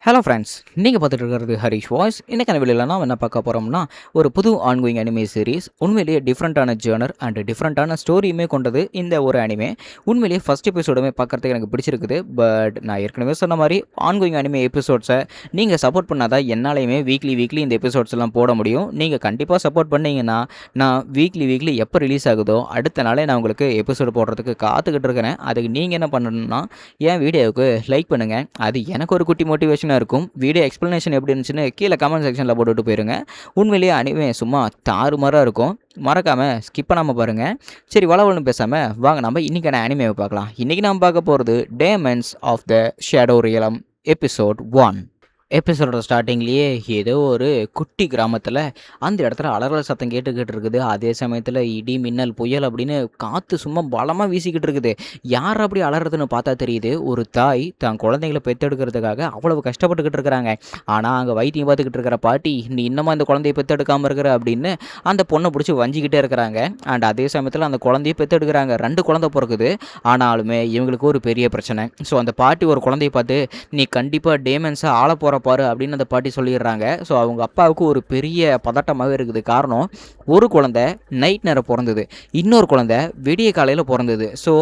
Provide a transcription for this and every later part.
Hello friends, நீங்கள் பார்த்துட்டு இருக்கிறது ஹரிஷ் வாய்ஸ். இன்றைக்கான வீடியோவில் நாம் என்ன பார்க்க போகிறோம்னா, ஒரு புது ஆன்கோயிங் அனிமே சீரிஸ். உண்மையிலேயே டிஃப்ரெண்ட்டான ஜேர்னர் அண்ட் டிஃப்ரெண்ட்டான ஸ்டோரியுமே கொண்டது இந்த ஒரு அனிமே. உண்மையிலேயே ஃபஸ்ட் எபிசோடுமே பார்க்குறதுக்கு எனக்கு பிடிச்சிருக்குது. பட் நான் ஏற்கனவே சொன்ன மாதிரி ஆன்கோயிங் அனிமே எபிசோட்ஸை நீங்கள் சப்போர்ட் பண்ணால் தான் என்னாலையுமே வீக்லி இந்த எபிசோட்ஸ் எல்லாம் போட முடியும். நீங்கள் கண்டிப்பாக சப்போர்ட் பண்ணிங்கன்னா நான் வீக்லி எப்போ ரிலீஸ் ஆகுதோ அடுத்த நாளே நான் உங்களுக்கு எபிசோடு போடுறதுக்கு காத்துக்கிட்டு இருக்கிறேன். அதுக்கு நீங்கள் என்ன பண்ணணும்னா, என் வீடியோவுக்கு லைக் பண்ணுங்கள். அது எனக்கு ஒரு குட்டி மோட்டிவேஷன் இருக்கும். வீடியோ எக்ஸ்பிளனேஷன் எப்படி இருந்துச்சுன்னு கீழே கமெண்ட் செக்ஷனில் போட்டுவிட்டு போயிருங்க. உண்மையிலேயே அனிமே சும்மா தாறுமாறாக இருக்கும். மறக்காமல் ஸ்கிப் பண்ணாமல் பாருங்கள். சரி, வளவலன்னு பேசாமல் வாங்க நம்ம இன்றைக்கான அனிமேவை பார்க்கலாம். இன்றைக்கி நம்ம பார்க்க போகிறது demons of the shadow realm episode 1. எபிசோடோட ஸ்டார்டிங்லேயே ஏதோ ஒரு குட்டி கிராமத்தில் அந்த இடத்துல அலறல் சத்தம் கேட்டுக்கிட்டு இருக்குது. அதே சமயத்தில் இடி மின்னல் புயல் அப்படின்னு காற்று சும்மா பலமாக வீசிக்கிட்டு இருக்குது. யார் அப்படி அலறதுன்னு பார்த்தா தெரியுது, ஒரு தாய் தன் குழந்தைங்களை பெற்றெடுக்கிறதுக்காக அவ்வளவு கஷ்டப்பட்டுக்கிட்டு இருக்கிறாங்க. ஆனால் அங்கே வைத்தியம் பார்த்துக்கிட்டு இருக்கிற பாட்டி, நீ இன்னமும் அந்த குழந்தைய பெற்றெடுக்காமல் இருக்கிற அப்படின்னு அந்த பொண்ணை பிடிச்சி வஞ்சிக்கிட்டே இருக்கிறாங்க. அண்ட் அதே சமயத்தில் அந்த குழந்தைய பெற்றெடுக்கிறாங்க. 2 குழந்தை பிறக்குது. ஆனாலுமே இவங்களுக்கு ஒரு பெரிய பிரச்சனை. ஸோ அந்த பாட்டி ஒரு குழந்தைய பார்த்து, நீ கண்டிப்பாக டேமன்ஸை ஆள போகிற பாரு அப்படின்னு அந்த பாட்டி சொல்லிடுறாங்க. ஸோ அவங்க அப்பாவுக்கு ஒரு பெரிய பதட்டமாகவே இருக்குது. காரணம், ஒரு குழந்தை நைட் நேரம் பிறந்தது, இன்னொரு குழந்தை விடிய காலையில் பிறந்தது. ஸோ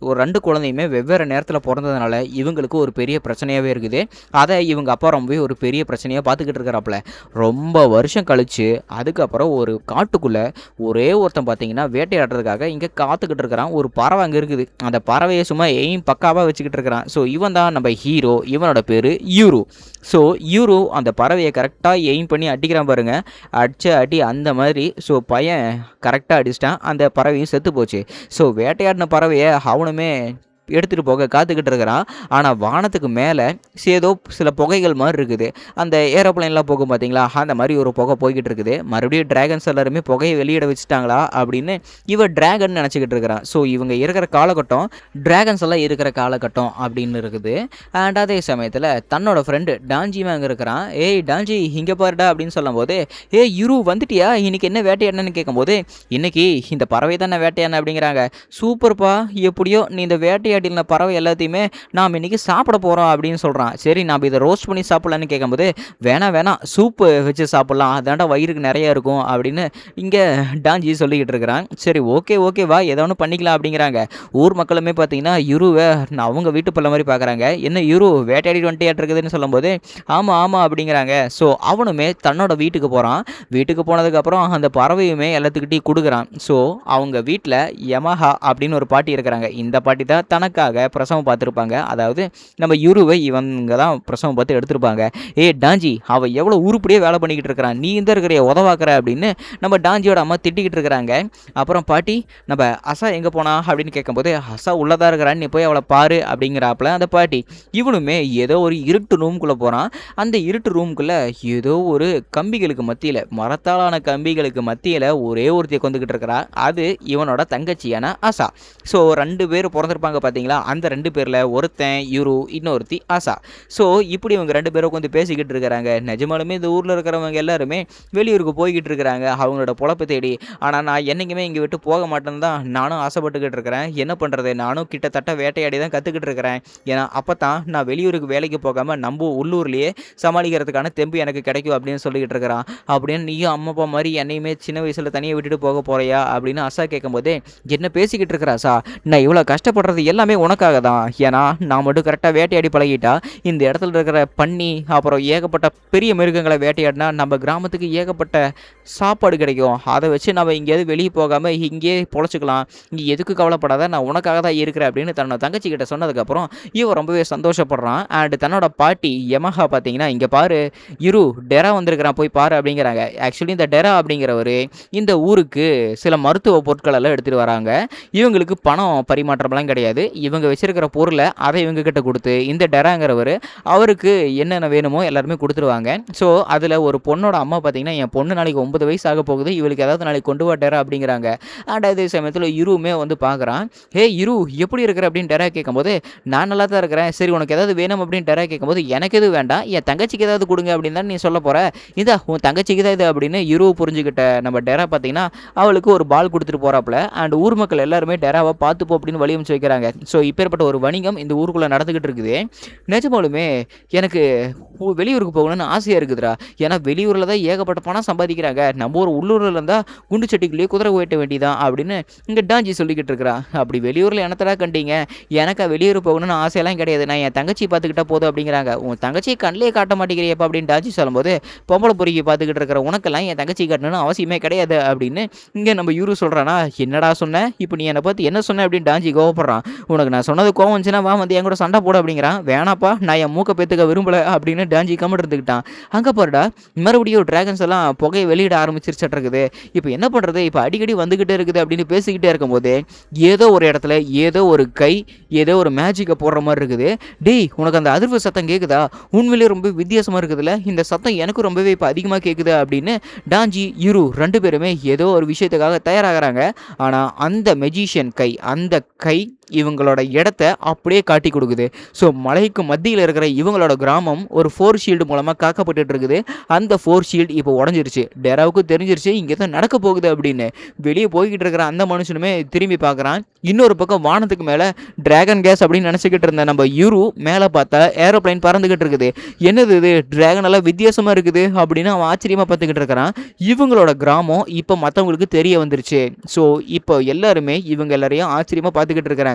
ஒரு 2 குழந்தையுமே வெவ்வேறு நேரத்தில் பிறந்ததுனால இவங்களுக்கு ஒரு பெரிய பிரச்சனையாகவே இருக்குது. அதை இவங்க அப்பா ரொம்பவே ஒரு பெரிய பிரச்சனையாக பார்த்துக்கிட்டு இருக்கிறாப்புல. ரொம்ப வருஷம் கழித்து அதுக்கப்புறம் ஒரு காட்டுக்குள்ளே ஒரே ஒருத்தன் பார்த்தீங்கன்னா வேட்டையாடுறதுக்காக இங்கே காத்துக்கிட்டு இருக்கிறான். ஒரு பறவை அங்கே இருக்குது. அந்த பறவையை சும்மா எய்ம் பக்காவாக வச்சுக்கிட்டு இருக்கிறான். ஸோ இவன் தான் நம்ம ஹீரோ. இவனோட பேர் யூரு. ஸோ யூரு அந்த பறவையை கரெக்டாக எய்ம் பண்ணி அடிக்கிறான் பாருங்க. அடித்த அடி அந்த மாதிரி. ஸோ பையன் கரெக்டாக அடிச்சிட்டான். அந்த பறவையும் செத்து போச்சு. ஸோ வேட்டையாடின பறவையை அவனுமே எடுத்துகிட்டு போக காத்துக்கிட்டு இருக்கிறான். ஆனால் வானத்துக்கு மேலே ஏதோ சில புகைகள் மாதிரி இருக்குது. அந்த ஏரோப்ளைன்லாம் போகும் பார்த்தீங்களா, அந்த மாதிரி ஒரு புகை போய்கிட்டு இருக்குது. மறுபடியும் டிராகன்ஸ் எல்லாருமே புகையை வெளியிட வச்சுட்டாங்களா அப்படின்னு இவன் டிராகன் நினச்சிக்கிட்டு இருக்கிறான். ஸோ இவங்க இருக்கிற காலகட்டம் டிராகன்ஸ் எல்லாம் இருக்கிற காலகட்டம் அப்படின்னு இருக்குது. அண்ட் அதே சமயத்தில் தன்னோட ஃப்ரெண்டு டான்ஜி அங்கே இருக்கிறான். ஏய் டான்ஜி, இங்கே பாருடா அப்படின்னு சொல்லும் போது, யுரு வந்துட்டியா, இன்னைக்கு என்ன வேட்டையாடனு கேட்கும்போது, இன்னைக்கு இந்த பறவை தானே வேட்டையாடன அப்படிங்கிறாங்க. சூப்பர்ப்பா, எப்படியோ நீ இந்த வேட்டையாடின பறவை எல்லாத்தையுமே நாம் இன்றைக்கி சாப்பிட போகிறோம் அப்படின்னு சொல்கிறான். சரி, நாம் இதை ரோஸ்ட் பண்ணி சாப்பிட்லான்னு கேட்கும்போது, வேணாம் சூப்பு வச்சு சாப்பிட்லாம், அதாண்டா வயிறுக்கு நிறையா இருக்கும் அப்படின்னு இங்கே டான்ஜி சொல்லிக்கிட்டு இருக்கிறான். சரி, ஓகே வா, ஏதோ ஒன்று பண்ணிக்கலாம் அப்படிங்கிறாங்க. ஊர் மக்களுமே பார்த்தீங்கன்னா யுருவை அவங்க வீட்டு பிள்ளை மாதிரி பார்க்குறாங்க. என்ன யுரு வேட்டையாடி இருக்குதுன்னு சொல்லும்போது, ஆமாம் அப்படிங்கிறாங்க. ஸோ அவனுமே தன்னோட வீட்டுக்கு போகிறான். வீட்டுக்கு போனதுக்கப்புறம் அந்த பறவையுமே எல்லாத்துக்கிட்டையும் கொடுக்குறான். ஸோ அவங்க வீட்டில் யமஹா அப்படின்னு ஒரு பாட்டி இருக்கிறாங்க. இந்த பாட்டி தான் தனக்காக பிரசவம் பார்த்துருப்பாங்க. அதாவது நம்ம யுருவை இவங்க தான் பிரசவம் பார்த்து எடுத்திருப்பாங்க. டான்ஜி, அவள் எவ்வளோ உருப்படியே வேலை பண்ணிக்கிட்டு இருக்கிறான், நீ இந்த இருக்கிற உதவாக்குற அப்படின்னு நம்ம டான்ஜியோட அம்மா திட்டிக்கிட்டு இருக்கிறாங்க. அப்புறம் பாட்டி, நம்ம அசா எங்கே போனா அப்படின்னு கேட்கும்போது, அசா உள்ளதாக இருக்கிறான்னு நீ போய் அவளை பாரு அப்படிங்கிறாப்புல அந்த பாட்டி. இவனுமே ஏதோ ஒரு இருட்டு ரூம்குள்ளே போகிறான். அந்த இருட்டு ரூம்குள்ளே ஏதோ ஒரு கம்பிகளுக்கு மத்தியில், மரத்தாலான கம்பிகளுக்கு மத்தியில் ஒரே ஒருத்தையை கொண்டுக்கிட்டு இருக்கிறா. அது இவனோட தங்கச்சியான அசா. ஸோ 2 பேர் பிறந்திருப்பாங்க பார்த்தீங்களா, அந்த 2 பேரில் ஒருத்தன் யுரு, இன்னொருத்தி ஆசா. ஸோ இப்படி இவங்க 2 பேரும் உட்காந்து பேசிக்கிட்டு இருக்கிறாங்க. நிஜமாலுமே இந்த ஊரில் இருக்கிறவங்க எல்லாருமே வெளியூருக்கு போய்கிட்டு இருக்கிறாங்க அவங்களோட பொழப்பை தேடி. ஆனால் நான் என்றைக்குமே இங்கே விட்டு போக மாட்டேன்னு தான் நானும் ஆசைப்பட்டுக்கிட்டு இருக்கிறேன். என்ன பண்ணுறது, நானும் கிட்டத்தட்ட வேட்டையாடி தான் கற்றுக்கிட்டு இருக்கிறேன். ஏன்னா அப்போ தான் நான் வெளியூருக்கு வேலைக்கு போகாமல் நம்ம உள்ளூர்லேயே சமாளிக்கிறதுக்கான தெம்பு எனக்கு கிடைக்கும் அப்படின்னு சொல்லிக்கிட்டு இருக்கிறான். அப்படின்னு நீயும் அம்மா அப்பா மாதிரி என்னையுமே சின்ன வயசில் தனியாக விட்டுட்டு போக போகிறியா அப்படின்னு ஆசா கேட்கும்போது, என்ன பேசிக்கிட்டு இருக்கிறா ஆசா, நான் இவ்வளோ கஷ்டப்படுறது எல்லாமே உனக்காக தான். ஏன்னா நான் மட்டும் கரெக்டாக வேட்டையாடி பழகிட்டா இந்த இடத்துல இருக்கிற பன்னி அப்புறம் ஏகப்பட்ட பெரிய மிருகங்களை வேட்டையாடினா நம்ம கிராமத்துக்கு ஏகப்பட்ட சாப்பாடு கிடைக்கும். அதை வச்சு நம்ம எங்கேயாவது வெளியே போகாமல் இங்கேயே பொழைச்சிக்கலாம். இங்கே எதுக்கு கவலைப்படாத, நான் உனக்காக தான் இருக்கிறேன் அப்படின்னு தன்னோட தங்கச்சி கிட்ட சொன்னதுக்கப்புறம் இவன் ரொம்பவே சந்தோஷப்படுறான். அண்ட் தன்னோட பாட்டி யமஹா பார்த்தீங்கன்னா, இங்கே பாரு யுரு, டெரா வந்திருக்கிறான், போய் பாரு அப்படிங்கிறாங்க. ஆக்சுவலி இந்த டெரா அப்படிங்கிறவர் இந்த ஊருக்கு சில மருத்துவ பொருட்கள் எல்லாம் எடுத்துகிட்டு வராங்க. இவங்களுக்கு பணம் பரிமாற்றம்லாம் கிடையாது. இவங்க வச்சிருக்கிற பொருளை அதை இவங்க கிட்ட கொடுத்து இந்த டெராங்கிறவர் அவருக்கு என்னென்ன வேணுமோ எல்லாருமே கொடுத்துருவாங்க. ஸோ அதில் ஒரு பொண்ணோட அம்மா பார்த்தீங்கன்னா, என் பொண்ணு நாளைக்கு 9 வயசு ஆக போகுது, இவளுக்கு ஏதாவது நாளைக்கு கொண்டு வா டெரா அப்படிங்கிறாங்க. அண்ட் அதே சமயத்தில் யுருமே வந்து பார்க்குறான். யுரு, எப்படி இருக்கிற அப்படின்னு டெரா கேட்கும்போது, நான் நல்லா தான் இருக்கிறேன். சரி, உனக்கு ஏதாவது வேணும் அப்படின்னு டெரா கேட்கும்போது, எனக்கு எதுவும் வேண்டாம், என் தங்கச்சிக்கு ஏதாவது கொடுங்க அப்படின்னு தான் நீ சொல்ல போகிற, இதா உன் தங்கச்சிக்கு தான் இது அப்படின்னு யுருவை புரிஞ்சுக்கிட்ட நம்ம டெரா பார்த்தீங்கன்னா அவளுக்கு ஒரு பால் கொடுத்துட்டு போகிறாப்புல. அண்ட் ஊர் மக்கள் எல்லாருமே டெராவை பார்த்துப்போம் அப்படின்னு வழி அமைச்சு வைக்கிறாங்க. ஸோ இப்பேற்பட்ட ஒரு வணிகம் இந்த ஊருக்குள்ளே நடந்துக்கிட்டு இருக்குது. நிஜமாலுமே எனக்கு வெளியூருக்கு போகணும்னு ஆசையாக இருக்குதுடா. ஏன்னா வெளியூரில் தான் ஏகப்பட்ட பணம் சம்பாதிக்கிறாங்க. நம்ம ஒரு உள்ளூரில் இருந்தால் குண்டு சட்டிக்குள்ளேயே குதிரை ஓட்ட வேண்டியதான் அப்படின்னு இங்கே டாஞ்சி சொல்லிக்கிட்டு இருக்கிறா. அப்படி வெளியூரில் என்னத்தடா கண்டீங்க? எனக்கு வெளியூர் போகணும்னு ஆசையெல்லாம் கிடையாது. நான் என் தங்கச்சி பார்த்துக்கிட்டா போதும் அப்படிங்கிறாங்க. உன் தங்கச்சியை கண்ணிலே காட்ட மாட்டேங்கிறியப்பா அப்படின்னு டாஞ்சி சொல்லும்போது, பொம்பளை பொறுக்கி பார்த்துக்கிட்டு இருக்கிற உனக்கெல்லாம் என் தங்கச்சி காட்டணும்னு அவசியமே கிடையாது அப்படின்னு இங்கே நம்ம யூரு சொல்கிறானா. என்னடா சொன்ன? இப்போ நீ என்னை பார்த்து என்ன சொன்ன அப்படின்னு டாஞ்சி கோவப்படுறான். உனக்கு நான் சொன்னது கோவம் வந்துச்சுன்னா வா வந்து என் கூட சண்டை போட அப்படிங்கிறான். வேணாப்பா, நான் என் மூக்க பேத்துக்க விரும்பலை அப்படின்னு டாஞ்சி கம்மிட்டு இருந்துக்கிட்டான். அங்கே பாருடா, மறுபடியும் டிராகன்ஸ் எல்லாம் புகையை வெளியிட ஆரம்பிச்சிருச்சிட்டு இருக்குது. இப்போ என்ன பண்ணுறது? இப்போ அடிக்கடி வந்துக்கிட்டே இருக்குது அப்படின்னு பேசிக்கிட்டே இருக்கும்போது ஏதோ ஒரு இடத்துல ஏதோ ஒரு கை ஏதோ ஒரு மேஜிக்கை போடுற மாதிரி இருக்குது. டேய், உனக்கு அந்த அதிர்வு சத்தம் கேட்குதா? உண்மையிலேயே ரொம்ப வித்தியாசமாக இருக்குதுல்ல, இந்த சத்தம் எனக்கு ரொம்பவே இப்போ அதிகமாக கேட்குது அப்படின்னு டாஞ்சி யூரு 2 பேருமே ஏதோ ஒரு விஷயத்துக்காக தயாராகிறாங்க. ஆனால் அந்த மெஜிஷியன் கை, அந்த கை இவங்களோட இடத்த அப்படியே காட்டி கொடுக்குது. ஸோ மலைக்கு மத்தியில் இருக்கிற இவங்களோட கிராமம் ஒரு 4 ஷீல்டு மூலமாக காக்கப்பட்டு இருக்குது. அந்த 4 ஷீல்டு இப்போ உடஞ்சிருச்சு. டெராவுக்கு தெரிஞ்சிருச்சு இங்கே தான் நடக்க போகுது அப்படின்னு. வெளியே போய்கிட்டு இருக்கிற அந்த மனுஷனுமே திரும்பி பார்க்குறான். இன்னொரு பக்கம் வானத்துக்கு மேலே டிராகன் கேஸ் அப்படின்னு நினச்சிக்கிட்டு இருந்த நம்ம யூரு மேலே பார்த்தா ஏரோப்ளைன் பறந்துக்கிட்டு இருக்குது. என்னது இது? டிராகன் எல்லாம் வித்தியாசமாக இருக்குது அப்படின்னு அவன் ஆச்சரியமாக பார்த்துக்கிட்டு இருக்கிறான். இவங்களோட கிராமம் இப்போ மற்றவங்களுக்கு தெரிய வந்துருச்சு. ஸோ இப்போ எல்லாருமே இவங்க எல்லாரையும் ஆச்சரியமாக பார்த்துக்கிட்டு இருக்கிறாங்க.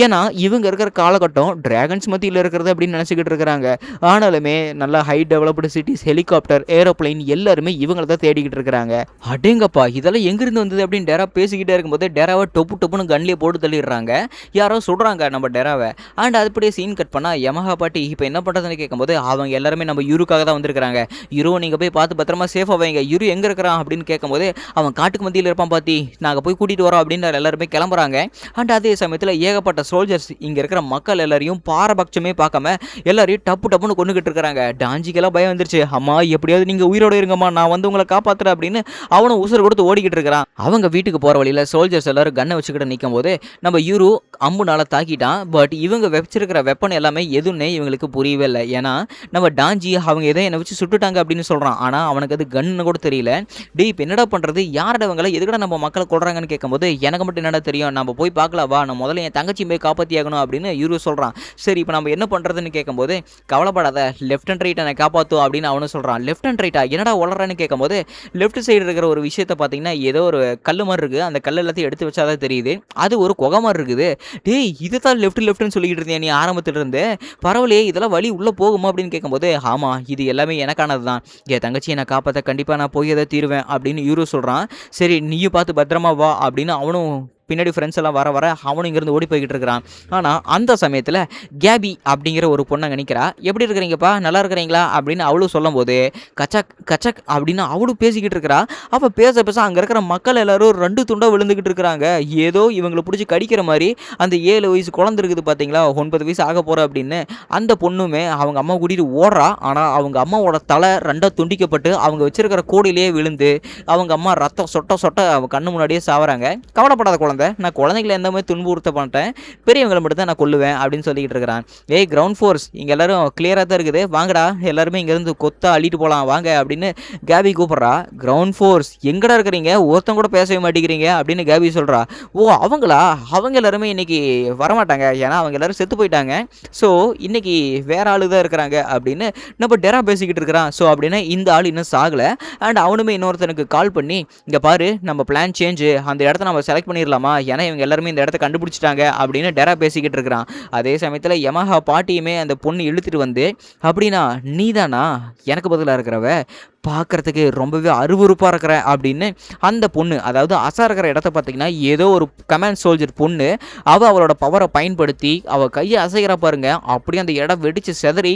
ஏன்னா இவங்க இருக்கிற காலகட்டம் டிராகன்ஸ் மத்தியில் இருக்கிறது அப்படின்னு நினச்சிக்கிட்டு இருக்கிறாங்க. ஆனாலுமே நல்லா high developed cities, helicopter, aeroplane எல்லாருமே இவங்கள தான் தேடிக்கிட்டு இருக்கிறாங்க. அடேங்கப்பா, இதெல்லாம் எங்கிருந்து வந்தது அப்படின்னு டெரா பேசிக்கிட்டே இருக்கும்போது டெராவை டொப்புன்னு கன்லேயே போட்டு தள்ளிடுறாங்க. யாரோ சொல்கிறாங்க நம்ம டெராவை. அண்ட் அதுபடியே சீன் கட் பண்ணால் யமஹா பாட்டி இப்போ என்ன பண்ணுறதுன்னு கேட்கும்போது அவங்க எல்லாருமே நம்ம யூருக்காக தான் வந்திருக்கிறாங்க. யூரோ நீங்கள் போய் பார்த்து பத்திரமா சேஃபாக வைங்க. யூரு எங்கே இருக்கிறான் அப்படின்னு கேட்கும்போது அவன் காட்டுக்கு மத்தியில் இருப்பான் பாத்தி, நாங்கள் போய் கூட்டிகிட்டு வரோம் அப்படின்னு எல்லாருமே கிளம்புறாங்க. அண்ட் அதே சமயத்தில் ஏகப்பட்ட சோல்ஜர்ஸ் இங்கே இருக்கிற மக்கள் எல்லாரையும் பாரபட்சமே பார்க்காம எல்லாரையும் டப்புன்னு கொண்டுகிட்டு இருக்கிறாங்க. டாஞ்சிக்கெல்லாம் பயம் வந்துருச்சு. அம்மா எப்படியாவது நீங்கள் உயிரோடு இருங்கம்மா, நான் வந்து உங்களை காப்பாற்றுறேன் அப்படின்னு அவனும் உசுறு கொடுத்து ஓடிக்கிட்டு இருக்கிறான். அவங்க வீட்டுக்கு போகிற வழியில் சோல்ஜர்ஸ் எல்லாரும் கன்னை வச்சுக்கிட்டு நிற்கும் போது நம்ம யூரு அம்புனால தாக்கிட்டான். பட் இவங்க வச்சிருக்கிற வெப்பன் எல்லாமே எதுன்னே இவங்களுக்கு புரியவே இல்லை. ஏன்னா நம்ம டாஞ்சி அவங்க எதை என்னை வச்சு சுட்டுட்டாங்க அப்படின்னு சொல்கிறான். ஆனால் அவனுக்கு அது கன்னு கூட தெரியல. டே இப்போ என்னடா பண்ணுறது? யாரடவங்களை எதுக்கடா நம்ம மக்களை கொள்றாங்கன்னு கேட்கும்போது எனக்கு மட்டும் என்னடா தெரியும், நம்ம போய் பார்க்கலாம் வா, நான் முதல்ல என் தங்கச்சி போய் காப்பாற்றி ஆகணும் அப்படின்னு யூரு சொல்கிறான். சரி இப்போ நம்ம என்ன பண்ணுறதுன்னு கேட்கும்போது கவலைப்படாத, லெஃப்ட் அண்ட் ரைட்டை நான் காப்பாற்றும் அப்படின்னு அவனும் சொல்கிறான். லெஃப்ட் அண்ட் ரைட்டா? என்னடா வளர்றான்னு கேட்கும்போது லெஃப்ட் சைடு இருக்கிற ஒரு விஷயத்தை பார்த்தீங்கன்னா ஏதோ ஒரு கல் மாதிரி இருக்குது. அந்த கல் எல்லாத்தையும் எடுத்து வச்சாதான் தெரியுது. அது ஒரு குகை மாதிரி இருக்குது. டேய் இதை தான் லெஃப்ட்னு சொல்லிக்கிட்டு இருந்தேன் நீ ஆரம்பத்தில் இருந்து. பரவாயில்லையே, இதெல்லாம் வழி உள்ளே போகுமா அப்படின்னு கேட்கும்போது ஆமாம், இது எல்லாமே எனக்கானது தான். என் தங்கச்சியை நான் காப்பாற்ற கண்டிப்பாக நான் போய் எதை தீருவேன் அப்படின்னு யூரு சொல்கிறான். சரி நீயும் பார்த்து பத்திரமா வா அப்படின்னு அவனும் பின்னாடி ஃப்ரெண்ட்ஸ் எல்லாம் வர அவனும் இங்கேருந்து ஓடி போய்கிட்டு இருக்கிறான். ஆனால் அந்த சமயத்தில் கேபி அப்படிங்கிற ஒரு பொண்ணை நினைக்கிறா. எப்படி இருக்கிறீங்கப்பா, நல்லா இருக்கிறீங்களா அப்படின்னு அவளும் சொல்லும் போது கச்சக் கச்சக் அப்படின்னு அவளும் பேசிக்கிட்டு இருக்கிறா. அப்போ பேச அங்கே இருக்கிற மக்கள் எல்லாரும் 2 துண்டாக விழுந்துக்கிட்டு இருக்கிறாங்க. ஏதோ இவங்களை பிடிச்சி கடிக்கிற மாதிரி அந்த 7 வயசு குழந்தை இருக்குது பார்த்தீங்களா, 9 வயசு ஆக போகிற அப்படின்னு அந்த பொண்ணுமே அவங்க அம்மா கூட்டிகிட்டு ஓடுறா. ஆனால் அவங்க அம்மாவோட தலை 2 துண்டிக்கப்பட்டு அவங்க வச்சிருக்கிற கோடியிலேயே விழுந்து அவங்க அம்மா ரத்தம் சொட்ட அவங்க கண்ணு முன்னாடியே சாவறாங்க. கவலைப்படாத குழந்தை, நான் குழந்தைங்களை எந்த மாதிரி துன்புறுத்த மாட்டேன், பெரியவங்களை மட்டும் தான் நான் கொல்லுவேன் அப்படின்னு சொல்லிக்கிட்டு இருக்கிறான். ஏய் கிரவுண்ட் ஃபோர்ஸ், இங்கே எல்லாரும் கிளியராக தான் இருக்குது, வாங்கடா எல்லாருமே இங்கேருந்து கொத்தா அள்ளிட்டு போகலாம் வாங்க அப்படின்னு கேபி கூப்பிட்றா. கிரவுண்ட் ஃபோர்ஸ் எங்கடா இருக்கிறீங்க, ஒருத்தன் கூட பேசவே மாட்டேங்கிறீங்க அப்படின்னு கேபி சொல்கிறா. ஓ அவங்களா, அவங்க எல்லாருமே இன்னைக்கு வரமாட்டாங்க, ஏன்னா அவங்க எல்லாரும் செத்து போயிட்டாங்க. ஸோ இன்னைக்கு வேற ஆளு தான் இருக்கிறாங்க அப்படின்னு நம்ம டெரா பேசிக்கிட்டு இருக்கிறான். ஸோ அப்படின்னா இந்த ஆள் இன்னும் சாகலை. அண்ட் அவனுமே இன்னொருத்தனுக்கு கால் பண்ணி இங்கே பாரு நம்ம பிளான் சேஞ்சு, அந்த இடத்த நம்ம செலக்ட் பண்ணிடலாமா, ஏன்னா இவங்க எல்லாருமே இந்த இடத்த கண்டுபிடிச்சிட்டாங்க அப்படின்னு டெரா பேசிக்கிட்டு இருக்கிறான். அதே சமயத்தில் யமஹா பாட்டியுமே அந்த பொண்ணு இழுத்துட்டு வந்து அப்படின்னா நீதானா எனக்கு பதிலாக இருக்கிறவ, பார்க்குறதுக்கு ரொம்பவே அருவருப்பாக இருக்கிற அப்படின்னு அந்த பொண்ணு, அதாவது அசா இருக்கிற இடத்த பார்த்தீங்கன்னா ஏதோ ஒரு கமாண்ட் சோல்ஜர் பொண்ணு, அவளோட பவரை பயன்படுத்தி அவள் கையை அசைகிற பாருங்க, அப்படியே அந்த இடம் வெடித்து செதறி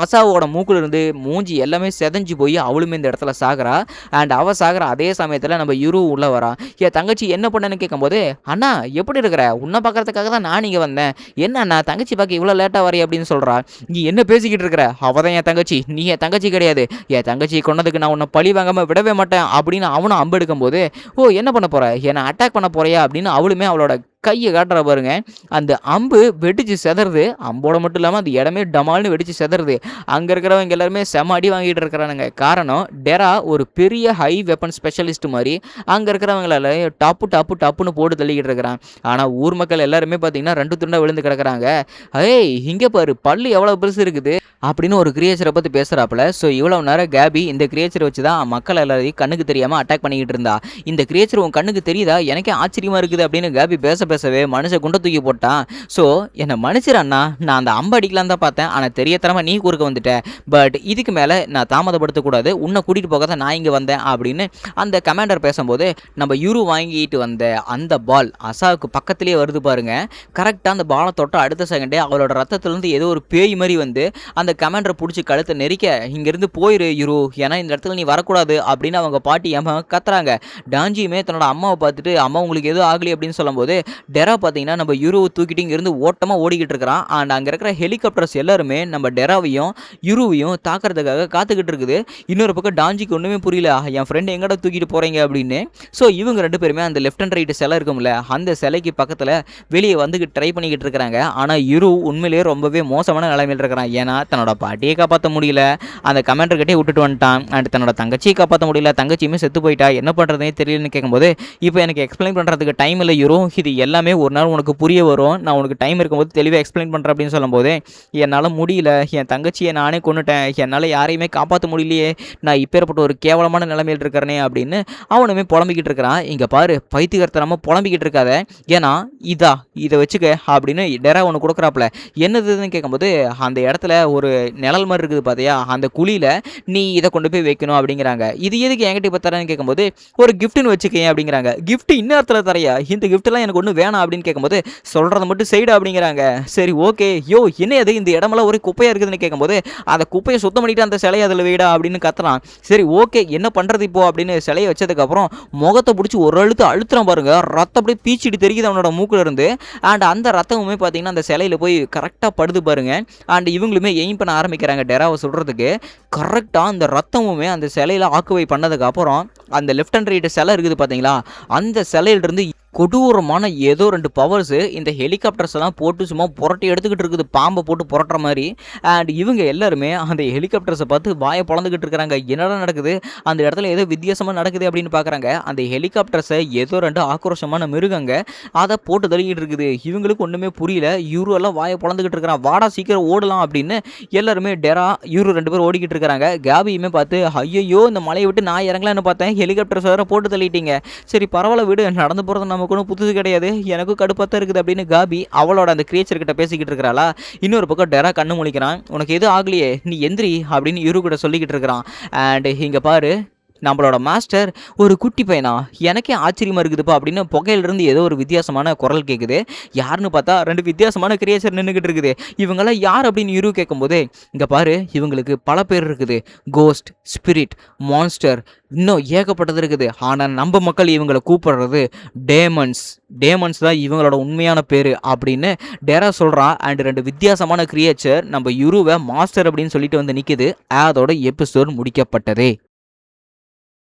அசாவோட மூக்கில் இருந்து மூஞ்சி எல்லாமே செதஞ்சு போய் அவளுமே இந்த இடத்துல சாகிறா. அண்ட் அவள் சாகிற அதே சமயத்தில் நம்ம யூரு உள்ள வரா. என் தங்கச்சி என்ன பண்ணேன்னு கேட்கும்போது அண்ணா எப்படி இருக்கிற, உன்னை பார்க்கறதுக்காக தான் நான் இங்கே வந்தேன், என்ன அண்ணா தங்கச்சி பார்க்க இவ்வளோ லேட்டாக வரைய அப்படின்னு சொல்கிறா. நீ என்ன பேசிக்கிட்டு இருக்கிற, அவள் தான் என் தங்கச்சி, நீ என் தங்கச்சி கிடையாது, என் தங்கச்சி கொண்டதுக்கு நான் உன்னை பழி வாங்காமல் விடவே மாட்டேன் அப்படின்னு அவனும் அம்பெடுக்கும் போது ஓ என்ன பண்ண போற, என்னை அட்டாக் பண்ண போறியா அப்படின்னு அவளுமே அவளோட கையை காட்டுற பாருங்க. அந்த அம்பு வெடிச்சு செதறுது. அம்போட மட்டும் இல்லாமல் அந்த இடமே டமால்னு வெடிச்சு செதறுது. அங்கே இருக்கிறவங்க எல்லாருமே செம அடி வாங்கிட்டு இருக்கிறானுங்க. காரணம் டெரா ஒரு பெரிய ஹை வெப்பன் ஸ்பெஷலிஸ்ட் மாதிரி அங்கே இருக்கிறவங்களால டப்புன்னு போட்டு தள்ளிக்கிட்டு இருக்கிறான். ஆனால் ஊர் மக்கள் எல்லாருமே பார்த்தீங்கன்னா 2 துண்டா விழுந்து கிடக்குறாங்க. ஏய் இங்கே பாரு பல்லு எவ்வளோ பெருசு இருக்குது அப்படின்னு ஒரு கிரியேச்சரை பற்றி பேசுகிறாப்புல. ஸோ இவ்வளோ நேரம் கேபி இந்த கிரியேச்சரை வச்சு தான் மக்கள் எல்லாரையும் கண்ணுக்கு தெரியாமல் அட்டாக் பண்ணிக்கிட்டு இருந்தா. இந்த கிரியேச்சர் உன் கண்ணுக்கு தெரியுதா, எனக்கே ஆச்சரியமாக இருக்குது அப்படின்னு கேபி பேசவே மனுஷன் குண்டை தூக்கி போட்டான். ஸோ என்னை மன்னிச்சிடண்ணா, நான் அந்த அம்பு அடிக்கலாம் தான் பார்த்தேன், ஆனால் தெரியத்தரமாக நீ குறுக்க வந்துட்டேன். பட் இதுக்கு மேலே நான் தாமதப்படுத்தக்கூடாது, உன்னை கூட்டிகிட்டு போக தான் நான் இங்கே வந்தேன் அப்படின்னு அந்த கமாண்டர் பேசும்போது நம்ம யூரு வாங்கிட்டு வந்த அந்த பால் அசாவுக்கு பக்கத்திலே வருது பாருங்க. கரெக்டாக அந்த பாலை தொட்ட அடுத்த செகண்டே அவளோட ரத்தத்துலேருந்து ஏதோ ஒரு பேய் மாதிரி வந்து அந்த கமாண்டரை பிடிச்சி கழுத்தை நெரிக்க, இங்கேருந்து போயிரு யூரு, ஏன்னா இந்த இடத்துல நீ வரக்கூடாது அப்படின்னு அவங்க பாட்டி அம்மா கத்துறாங்க. டாஞ்சியுமே தன்னோட அம்மாவை பார்த்துட்டு அம்மா உங்களுக்கு எதுவும் ஆகலி அப்படின்னு சொல்லும்போது டெரா பார்த்தீங்கன்னா நம்ம யூருவை தூக்கிட்டு இங்கேருந்து ஓட்டமாக ஓடிக்கிட்டு இருக்கிறான். அண்ட் அங்கே இருக்கிற ஹெலிகாப்டர்ஸ் எல்லாருமே நம்ம டெராவையும் யூருவையும் தாக்கிறதுக்காக காத்துக்கிட்டு இருக்குது. இன்னொரு பக்கம் டாஞ்சிக்கு ஒன்றுமே புரியல, என் ஃப்ரெண்டு எங்கடா தூக்கிட்டு போகிறீங்க அப்படின்னு. ஸோ இவங்க 2 பேருமே அந்த லெஃப்ட் அண்ட் ரைட்டு சிலை இருக்கும்ல, அந்த சிலைக்கு பக்கத்தில் வெளியே வந்து ட்ரை பண்ணிக்கிட்டு இருக்கிறாங்க. ஆனால் யூரு உண்மையிலேயே ரொம்பவே மோசமான நிலைமையில் இருக்கிறான். ஏன்னா தன்னோட பாட்டியை காப்பாற்ற முடியல, அந்த கமாண்டர் கிட்டே விட்டுட்டு வந்துட்டான். அண்ட் தன்னோட தங்கச்சியை காப்பாற்ற முடியல, தங்கச்சியுமே செத்து போயிட்டா, என்ன பண்ணுறதுனே தெரியலன்னு கேட்கும்போது இப்போ எனக்கு எக்ஸ்பிளைன் பண்ணுறதுக்கு டைம் இல்லை யூரோ, இது எல்லாமே ஒரு நாள் உனக்கு புரிய வரும், நான் உனக்கு டைம் இருக்கும்போது தெளிவாக எக்ஸ்பிளைன் பண்ணுறேன் அப்படின்னு சொல்லும்போது என்னால் முடியல, என் தங்கச்சியை நானே கொண்டுட்டேன், என்னால் யாரையுமே காப்பாற்ற முடியலையே, நான் இப்பேற்பட்ட ஒரு கேவலமான நிலைமையில் இருக்கிறனே அப்படின்னு அவனுமே புலம்பிக்கிட்டு இருக்கிறான். இங்கே பாரு பைத்தியகரத்தனமாக புலம்பிக்கிட்டு இருக்காத, ஏன்னா இதை வச்சுக்க அப்படின்னு டெரா ஒன்று கொடுக்குறாப்புல. என்னதுன்னு கேட்கும்போது அந்த இடத்துல ஒரு நிழல் மாதிரி இருக்குது பார்த்தியா, அந்த குழியில் நீ இதை கொண்டு போய் வைக்கணும் அப்படிங்கிறாங்க. இது எதுக்கு என்கிட்ட இப்போ தரேன்னு கேட்கும்போது ஒரு கிஃப்ட்னு வச்சுக்கேன் அப்படிங்கிறாங்க. கிஃப்ட் இன்னொருத்தில் தரையா, இந்த கிஃப்ட்லாம் எனக்கு ஒன்றும் வேணாம் அப்படின்னு கேட்கும்போது சொல்கிறத மட்டும் செய்டு அப்படிங்கிறாங்க. சரி ஓகே, என்ன அது இந்த இடமெல்லாம் ஒரே குப்பையாக இருக்குதுன்னு கேட்கும்போது அந்த குப்பையை சுத்தம் பண்ணிட்டு அந்த சிலையை அதில் வைடா அப்படின்னு கத்துறான். சரி ஓகே என்ன பண்ணுறது இப்போ அப்படின்னு சிலையை வச்சதுக்கப்புறம் முகத்தை பிடிச்சி ஒரு அழுத்துறான் பாருங்க, ரத்தம் அப்படியே பீச்சிட்டு தெரியுது அவனோட மூக்கில் இருந்து. அண்ட் அந்த ரத்தமுமே பார்த்தீங்கன்னா அந்த சிலையில் போய் கரெக்டாக படுது பாருங்க. அண்ட் இவங்களுமே எய்ம் பண்ண ஆரம்பிக்கிறாங்க டெராவை சுடுறதுக்கு. கரெக்டாக அந்த ரத்தமுமே அந்த சிலையில் ஆக்குவை பண்ணதுக்கு அப்புறம் அந்த லெஃப்ட் அண்ட் ரைட்டு சிலை இருக்குது பார்த்தீங்களா, அந்த சிலையிலிருந்து கொடூரமான ஏதோ 2 பவர்ஸு இந்த ஹெலிகாப்டர்ஸ் எல்லாம் போட்டு சும்மா புரட்டி எடுத்துக்கிட்டு இருக்குது, பாம்பை போட்டு புரட்டுற மாதிரி. அண்ட் இவங்க எல்லாருமே அந்த ஹெலிகாப்டர்ஸை பார்த்து வாயை பொழந்துக்கிட்டு இருக்கிறாங்க. என்னடா நடக்குது, அந்த இடத்துல ஏதோ வித்தியாசமாக நடக்குது அப்படின்னு பார்க்குறாங்க. அந்த ஹெலிகாப்டர்ஸை ஏதோ 2 ஆக்ரோஷமான மிருகங்க அதை போட்டு தள்ளிக்கிட்டு இருக்குது. இவங்களுக்கு ஒன்றுமே புரியல, யூரு எல்லாம் வாயை பொழந்துக்கிட்டு இருக்கிறான், வாடா சீக்கிரம் ஓடலாம் அப்படின்னு எல்லாருமே டெரா யூரு 2 பேர் ஓடிக்கிட்டு இருக்கிறாங்க. கேபியுமே பார்த்து ஐயோ இந்த மலையை விட்டு நான் இறங்கலான்னு பார்த்தேன், ஹெலிகாப்டர்ஸ் வேறு போட்டு தள்ளிட்டீங்க, சரி பரவாயில்ல விடு, நடந்து போகிறது நமக்கு ஒன்றும் புதுசு கிடையாது, எனக்கும் கடுப்பாக இருக்குது அப்படின்னு காபி அவளோட அந்த கிரியேச்சர் கிட்ட பேசிக்கிட்டு இருக்கிறாளா. இன்னொரு பக்கம் டெரா கண்ணு முழிக்கிறான், உனக்கு எதுவும் ஆகலையே நீ எந்திரி அப்படின்னு இரு கூட சொல்லிக்கிட்டு இருக்கிறான். அண்ட் இங்கே பாரு நம்மளோட மாஸ்டர் ஒரு குட்டி பையனா, எனக்கே ஆச்சரியமாக இருக்குதுப்பா அப்படின்னு புகையிலிருந்து ஏதோ ஒரு வித்தியாசமான குரல் கேட்குது. யாருன்னு பார்த்தா 2 வித்தியாசமான கிரியேச்சர் நின்றுக்கிட்டு இருக்குது. இவங்கெல்லாம் யார் அப்படின்னு இரு கேட்கும்போது இங்கே பாரு இவங்களுக்கு பல பேர் இருக்குது, கோஸ்ட், ஸ்பிரிட், மான்ஸ்டர், இன்னும் ஏகப்பட்டது இருக்குது. ஆனால் நம்ம மக்கள் இவங்களை கூப்பிடுறது டேமன்ஸ் தான் இவங்களோட உண்மையான பேர் அப்படின்னு டெரா சொல்கிறான். அண்ட் 2 வித்தியாசமான கிரியேச்சர் நம்ம யுருவை மாஸ்டர் அப்படின்னு சொல்லிட்டு வந்து நிற்குது. அதோட எபிசோட் முடிக்கப்பட்டதே.